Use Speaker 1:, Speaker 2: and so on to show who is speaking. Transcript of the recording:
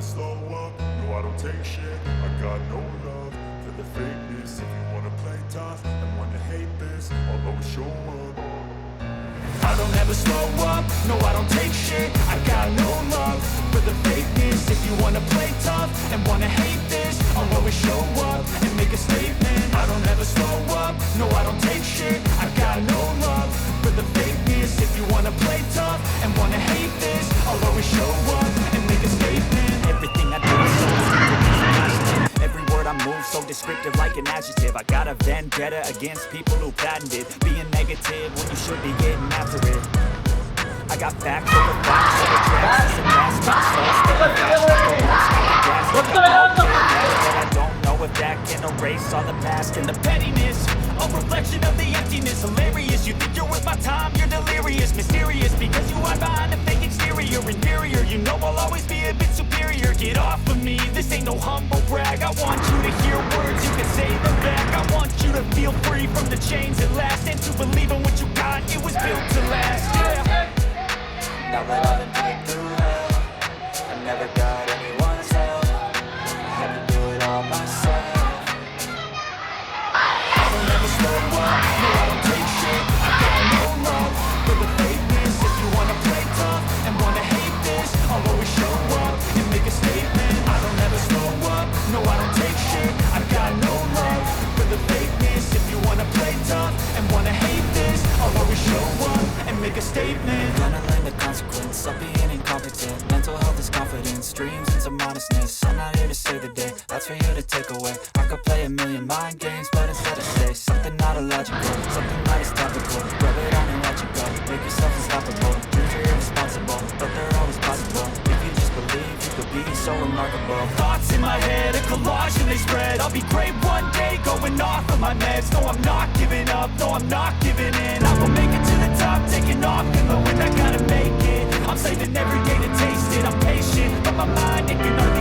Speaker 1: slow up, no I don't take shit. I got no love for the fakeness. If you wanna play tough and wanna hate this, I'll always show up. I don't ever slow up, no I don't take shit. I got no love for the fakeness. If you wanna play tough and wanna hate this, I'll always show up and make a statement. I don't ever slow up, no I don't take shit. I got no love for the fakeness. If you wanna play tough and wanna hate this, I'll always show up and make a statement. Everything I do is so descriptive. Every word I move so descriptive like an adjective. I got a vendetta against people who patented being negative when you should be getting after it. I got facts over facts over tracks and gas got souls spitting fast. But I don't know if that can erase all the past and the pettiness. A reflection of the emptiness. Hilarious, you think you're worth my time, you're delirious. Mysterious, because you hide behind a fake exterior. Inferior, you know I'll always be a bit superior. Get off of me, this ain't no humble brag. I want you to hear words, you can say them back. I want you to feel free from the chains at last, and to believe in what you got, it was built to last. Yeah.
Speaker 2: Now that I've been through hell, I never got anyone's help. I had to do it all myself.
Speaker 1: I don't ever slow up, no I don't take shit. I got no love for the fakeness. If you wanna play tough and wanna hate this, I'll always show up and make a statement. I don't ever slow up, no I don't take shit. I got no love for the fakeness. If you wanna play tough and wanna hate this, I'll always show up and make a statement.
Speaker 2: Gonna learn the consequence of being incompetent. Mental health is confidence, dreams and some honestness. I'm not here to save the day, that's for you to take away. I could play a million mind games, but instead I say something not illogical, something that is topical. Rub it on and let you go, make yourself unstoppable. Dreams are irresponsible, but they're always possible. If you just believe, you could be so remarkable.
Speaker 1: Thoughts in my head, a collage and they spread. I'll be great one day, going off of my meds. No, I'm not giving up, no, I'm not giving in. I will make it to the top, taking off in the wind, I gotta make it. I'm saving every day to taste it, I'm patient, but my mind ain't gonna